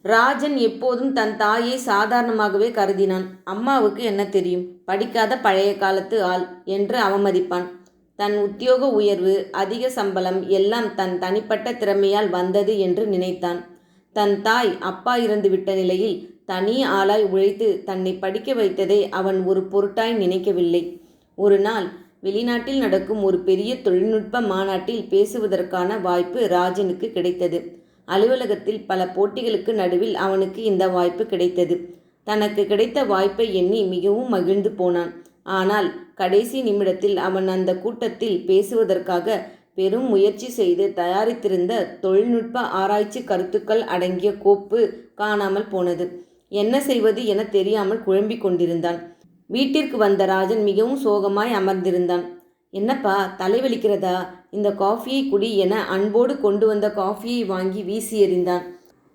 ராஜன் எப்போதும் தன் தாயை சாதாரணமாகவே கருதினான். அம்மாவுக்கு என்ன தெரியும், படிக்காத பழைய காலத்து ஆள் என்று அவமதிப்பான். தன் உத்தியோக உயர்வு, அதிக சம்பளம் எல்லாம் தன் தனிப்பட்ட திறமையால் வந்தது என்று நினைத்தான். தன் தாய் அப்பா இறந்துவிட்ட நிலையில் தனி ஆளாய் உழைத்து தன்னை படிக்க வைத்ததை அவன் ஒரு பொருட்டாய் நினைக்கவில்லை. ஒரு நாள் வெளிநாட்டில் நடக்கும் ஒரு பெரிய தொழில்நுட்ப மாநாட்டில் பேசுவதற்கான வாய்ப்பு ராஜனுக்கு கிடைத்தது. அலுவலகத்தில் பல போட்டிகளுக்கு நடுவில் அவனுக்கு இந்த வாய்ப்பு கிடைத்தது. தனக்கு கிடைத்த வாய்ப்பை எண்ணி மிகவும் மகிழ்ந்து போனான். ஆனால் கடைசி நிமிடத்தில் அவன் அந்த கூட்டத்தில் பேசுவதற்காக பெரும் முயற்சி செய்து தயாரித்திருந்த தொழில்நுட்ப ஆராய்ச்சி கருத்துக்கள் அடங்கிய கோப்பு காணாமல் போனது. என்ன செய்வது என தெரியாமல் குழம்பிக் கொண்டிருந்தான். வீட்டிற்கு வந்த ராஜன் மிகவும் சோகமாய் அமர்ந்திருந்தான். என்னப்பா, தலைவலிக்கிறதா? இந்த காஃபியை குடி என அன்போடு கொண்டு வந்த காஃபியை வாங்கி வீசி எறிந்தான்.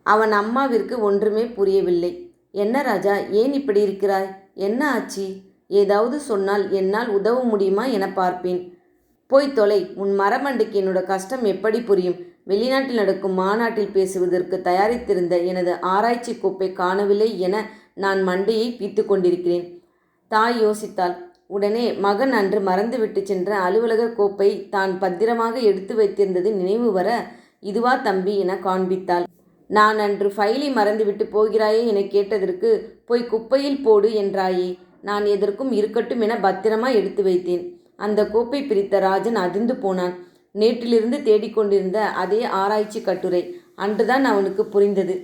அவன் அம்மாவிற்கு ஒன்றுமே புரியவில்லை. என்ன ராஜா, ஏன் இப்படி இருக்கிறாய்? என்ன ஆச்சு? ஏதாவது சொன்னால் என்னால் உதவ முடியுமா என பார்ப்பேன். போய் தொலை. உன் மரமண்டைக்கு என்னோட கஷ்டம் எப்படி புரியும்? வெளிநாட்டில் நடக்கும் மாநாட்டில் பேசுவதற்கு தயாரித்திருந்த எனது ஆராய்ச்சி கோப்பை காணவில்லை என நான் மண்டையை பீத்து கொண்டிருக்கிறேன். தாய் யோசித்தாள். உடனே மகன் அன்று மறந்துவிட்டு சென்ற அலுவலக கோப்பை தான் பத்திரமாக எடுத்து வைத்திருந்தது நினைவு வர, இதுவா தம்பி என காண்பித்தாள். நான் அன்று ஃபைலை மறந்துவிட்டு போகிறாயே என கேட்டதற்கு, போய் குப்பையில் போடு என்றாயே. நான் எதற்கும் இருக்கட்டும் என பத்திரமா எடுத்து வைத்தேன். அந்த கோப்பை பிரித்த ராஜன் அதிர்ந்து போனான். நேற்றிலிருந்து தேடிக்கொண்டிருந்த அதே ஆராய்ச்சி கட்டுரை. அன்றுதான் அவனுக்கு புரிந்தது.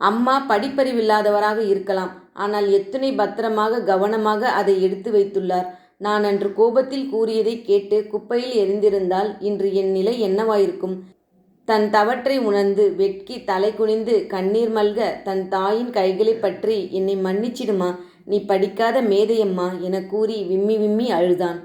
அம்மா படிப்பறிவில்லாதவராக இருக்கலாம், ஆனால் எத்தனை பத்திரமாக கவனமாக அதை எடுத்து வைத்துள்ளார். நான் அன்று கோபத்தில் கூறியதை கேட்டு குப்பையில் எரிந்திருந்தால் இன்று என் நிலை என்னவாயிருக்கும்? தன் தவற்றை உணர்ந்து வெட்கி தலை குனிந்து கண்ணீர் மல்க தன் தாயின் கைகளை பற்றி, என்னை மன்னிச்சிடுமா, நீ படிக்காத மேதையம்மா என கூறி விம்மி விம்மி அழுதான்.